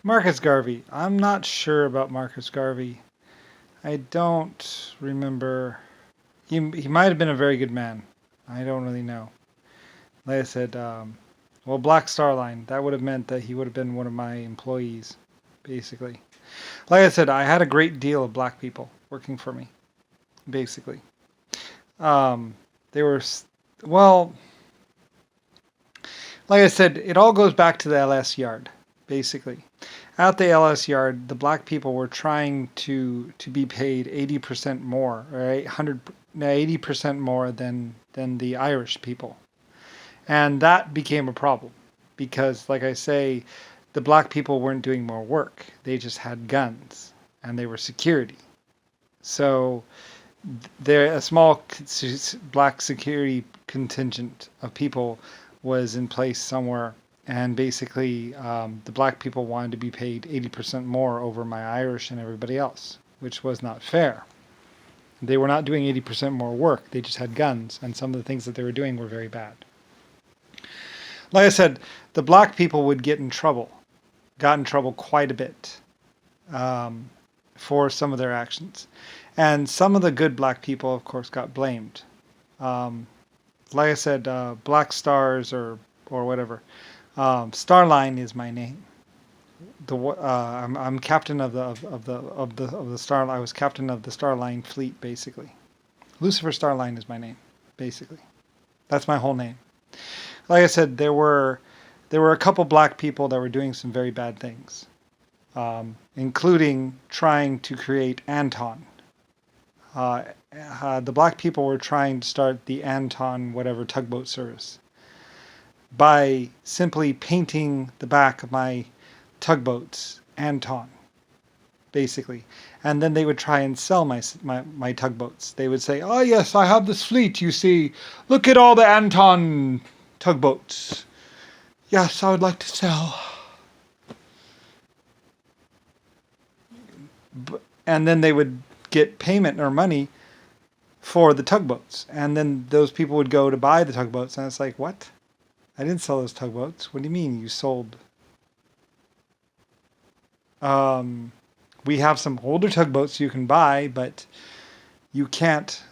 Marcus Garvey. I'm not sure about Marcus Garvey. I don't remember. He might have been a very good man. I don't really know. Like I said, well, Black Star Line. That would have meant that he would have been one of my employees, basically. Like I said, I had a great deal of black people working for me, basically. They were, well, like I said, it all goes back to the LS yard, basically. At the LS yard, the black people were trying to be paid 80% more, or 80% more than the Irish people. And that became a problem because, like I say, the black people weren't doing more work. They just had guns and they were security. So there, a small black security contingent of people was in place somewhere, and basically the black people wanted to be paid 80% more over my Irish and everybody else, which was not fair. They were not doing 80% more work. They just had guns, and some of the things that they were doing were very bad. Like I said, the black people would get in trouble, got in trouble quite a bit for some of their actions. And some of the good black people, of course, got blamed. Like I said, Black Stars or whatever. Starline is my name. I'm captain of the Star. I was captain of the Starline fleet, basically. Lusifer Star Line is my name, basically. That's my whole name. Like I said, there were a couple black people that were doing some very bad things, including trying to create Anton. The black people were trying to start the Anton whatever tugboat service by simply painting the back of my tugboats Anton, basically. And then they would try and sell my tugboats. They would say, "Oh yes, I have this fleet, you see. Look at all the Anton tugboats. Yes, I would like to sell." And then they would get payment or money for the tugboats. And then those people would go to buy the tugboats. And it's like, what? I didn't sell those tugboats. What do you mean you sold? We have some older tugboats you can buy, but you can't.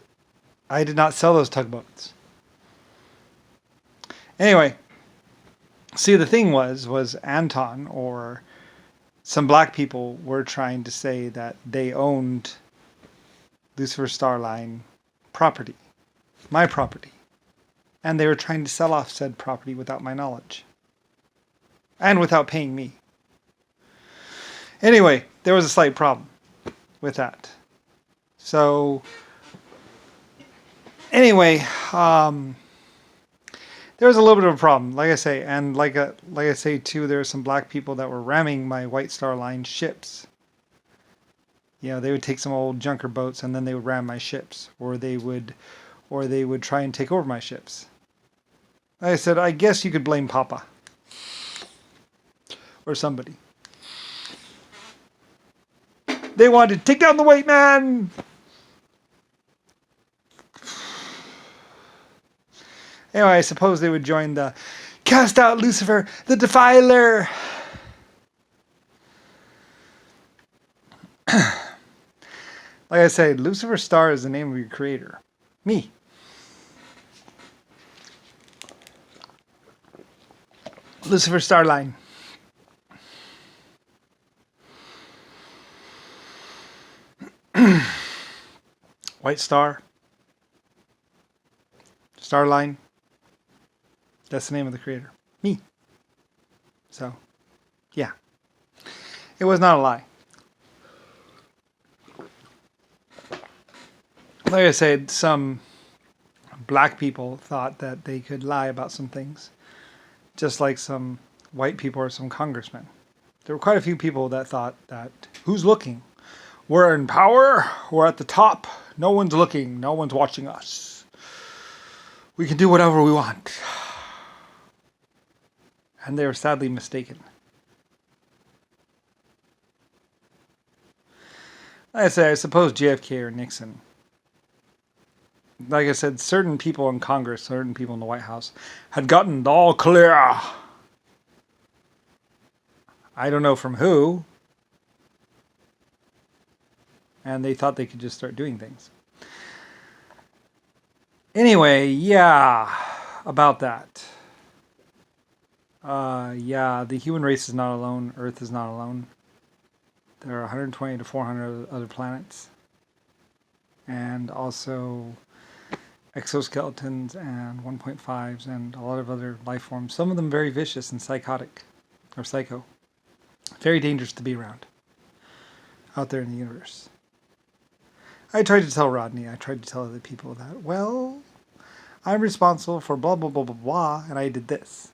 I did not sell those tugboats. Anyway, see, the thing was Anton or some black people were trying to say that they owned Lusifer Star Line property, my property. And they were trying to sell off said property without my knowledge. And without paying me. Anyway, there was a slight problem with that. So, anyway, there was a little bit of a problem, like I say, and like I say too, there were some black people that were ramming my White Star Line ships. You know, they would take some old junker boats and then they would ram my ships, or they would try and take over my ships. Like I said, I guess you could blame Papa or somebody. They wanted to take down the white man. Anyway, I suppose they would join the Cast Out Lucifer, the Defiler. Like I said, Lucifer Star is the name of your creator. Me. Lucifer Star Line. White Star. Starline. That's the name of the creator. Me. So, yeah. It was not a lie. Like I said, some black people thought that they could lie about some things. Just like some white people or some congressmen. There were quite a few people that thought that, who's looking? We're in power. We're at the top. No one's looking. No one's watching us. We can do whatever we want. And they were sadly mistaken. Like I say, I suppose JFK or Nixon. Like I said, certain people in Congress, certain people in the White House had gotten the all clear. I don't know from who. And they thought they could just start doing things. Anyway, yeah, about that. Yeah, the human race is not alone. Earth is not alone. There are 120 to 400 other planets. And also exoskeletons and 1.5s and a lot of other life forms. Some of them very vicious and psychotic or psycho. Very dangerous to be around out there in the universe. I tried to tell Rodney, I tried to tell other people that, well, I'm responsible for blah, blah, blah, blah, blah, and I did this.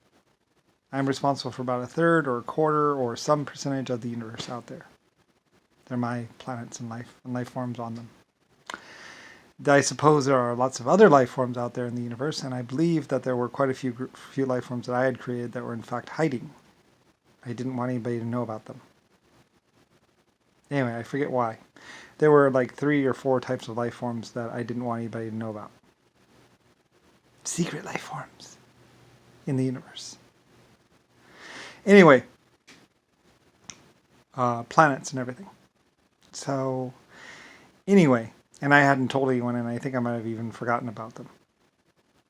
I'm responsible for about a third or a quarter or some percentage of the universe out there. They're my planets and life forms on them. I suppose there are lots of other life forms out there in the universe, and I believe that there were quite a few life forms that I had created that were in fact hiding. I didn't want anybody to know about them. Anyway, I forget why. There were like 3 or 4 types of life forms that I didn't want anybody to know about. Secret life forms in the universe. Anyway, planets and everything. So, anyway, and I hadn't told anyone, and I think I might have even forgotten about them.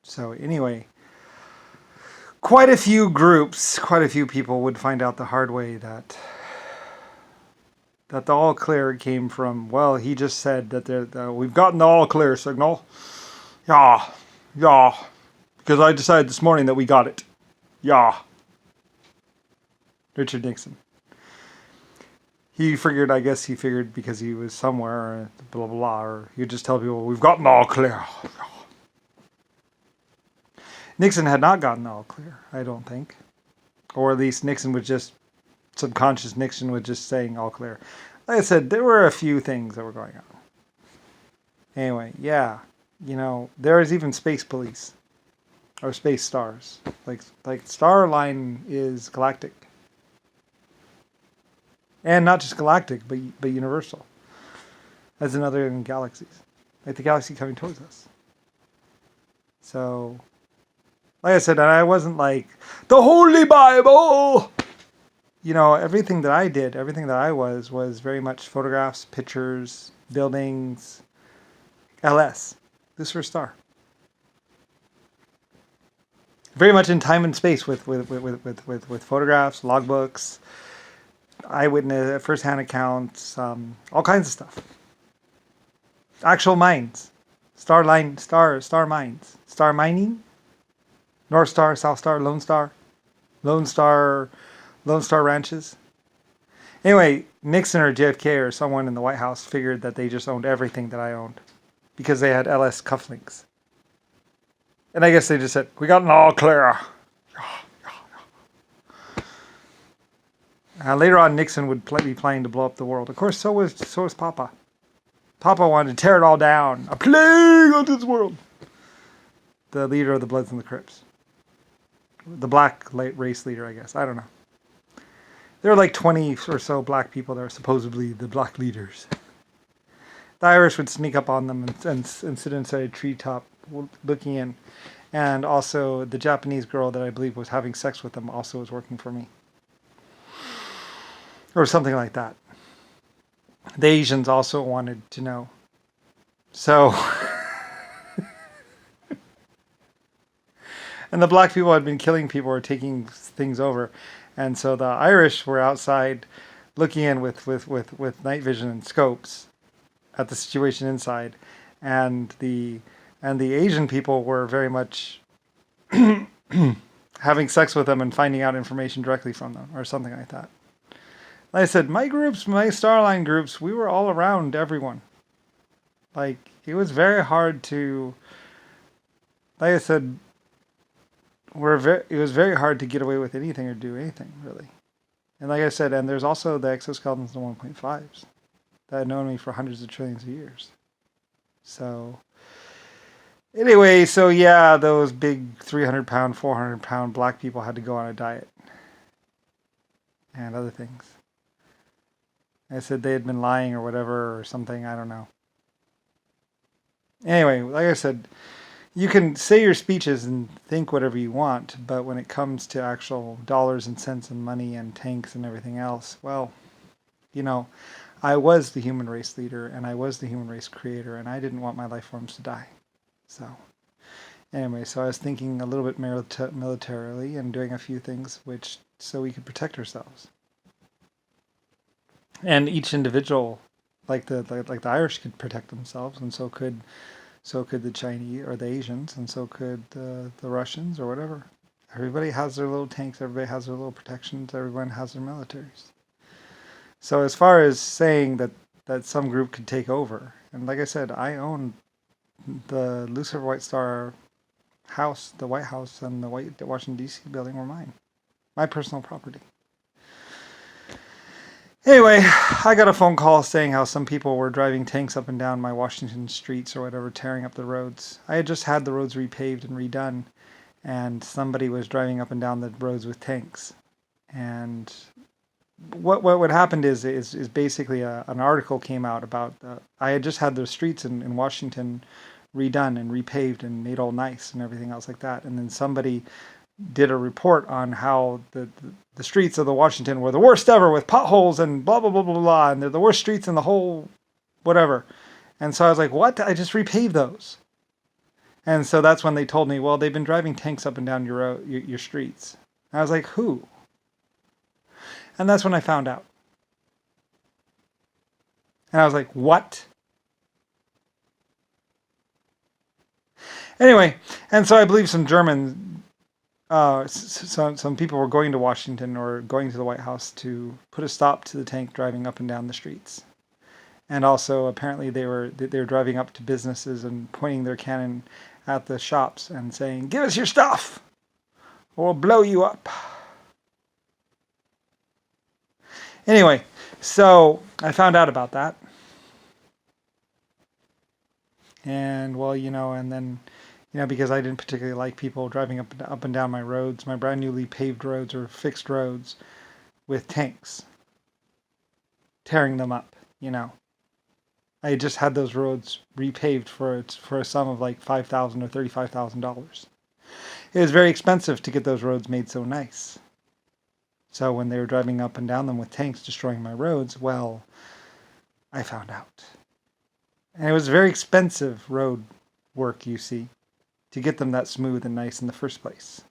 So, anyway, quite a few groups, quite a few people would find out the hard way that the all clear came from, well, he just said that we've gotten the all clear signal. Yeah, because I decided this morning that we got it. Yeah. Richard Nixon. I guess he figured because he was somewhere, or blah, blah, blah, or he'd just tell people, we've gotten all clear. Nixon had not gotten all clear, I don't think. Or at least Nixon was just, subconscious Nixon was just saying all clear. Like I said, there were a few things that were going on. Anyway, yeah, there is even space police. Or space stars. Like Star Line is galactic. And not just galactic, but universal. As in other galaxies. Like the galaxy coming towards us. So, like I said, I wasn't like, the Holy Bible! Everything that I did, everything that I was very much photographs, pictures, buildings, LS. Lusifer Star. Very much in time and space with photographs, logbooks, eyewitness, first-hand accounts, all kinds of stuff. Actual mines, star mines, star mining, North Star, South Star, Lone Star ranches. Anyway, Nixon or JFK or someone in the White House figured that they just owned everything that I owned because they had LS cufflinks. And I guess they just said, we got an all clear. Later on, Nixon would be planning to blow up the world. Of course, so was Papa. Papa wanted to tear it all down. A plague on this world. The leader of the Bloods and the Crips. The black race leader, I guess. I don't know. There are like 20 or so black people that are supposedly the black leaders. The Irish would sneak up on them and sit inside a treetop looking in. And also the Japanese girl that I believe was having sex with them also was working for me. Or something like that. The Asians also wanted to know. So, and the black people had been killing people or taking things over. And so the Irish were outside looking in with night vision and scopes at the situation inside. And the Asian people were very much having sex with them and finding out information directly from them or something like that. Like I said, my Starline groups, we were all around everyone. Like, it was very hard to, like I said, it was very hard to get away with anything or do anything, really. And like I said, and there's also the exoskeletons and 1.5s that had known me for hundreds of trillions of years. So, anyway, so yeah, those big 300-pound, 400-pound black people had to go on a diet. And other things. I said they had been lying or whatever or something, I don't know. Anyway, like I said, You can say your speeches and think whatever you want, but when it comes to actual dollars and cents and money and tanks and everything else, well, you know, I was the human race leader and I was the human race creator, and I didn't want my life forms to die. So, anyway, so I was thinking a little bit militarily and doing a few things which so we could protect ourselves. And each individual, like the Irish, could protect themselves, and so could the Chinese or the Asians, and so could the Russians or whatever. Everybody has their little tanks. Everybody has their little protections. Everyone has their militaries. So as far as saying that some group could take over, and like I said, I own the Lusifer White Star house, the White House, and the Washington D.C. building were mine, my personal property. Anyway, I got a phone call saying how some people were driving tanks up and down my Washington streets or whatever, tearing up the roads. I had just had the roads repaved and redone, and somebody was driving up and down the roads with tanks. And what happened is basically an article came out about I had just had the streets in Washington redone and repaved and made all nice and everything else like that, and then somebody did a report on how the streets of the Washington were the worst ever with potholes and blah blah blah blah blah, and they're the worst streets in the whole whatever. And so I was like, what? I just repaved those. And so that's when they told me, well, they've been driving tanks up and down your streets. And I was like, who? And that's when I found out. And I was like, what? Anyway, and so I believe some Germans, some people were going to Washington or going to the White House to put a stop to the tank driving up and down the streets. And also, apparently, they were driving up to businesses and pointing their cannon at the shops and saying, "Give us your stuff, or we'll blow you up." Anyway, so I found out about that. And, well, and then, because I didn't particularly like people driving up and down my roads, my brand newly paved roads or fixed roads with tanks, tearing them up, I just had those roads repaved for a sum of like $5,000 or $35,000. It was very expensive to get those roads made so nice. So when they were driving up and down them with tanks destroying my roads, well, I found out. And it was very expensive road work, you see, to get them that smooth and nice in the first place.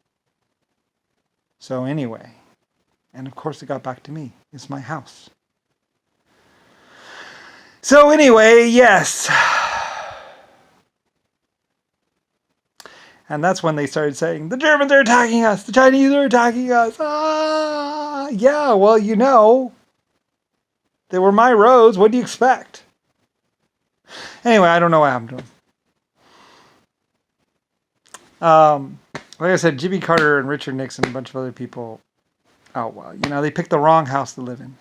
So anyway, and of course it got back to me. It's my house. So anyway, yes. And that's when they started saying, the Germans are attacking us, the Chinese are attacking us. Yeah, well, they were my roads. What do you expect? Anyway, I don't know what happened to them. Like I said, Jimmy Carter and Richard Nixon and a bunch of other people, oh, well, they picked the wrong house to live in.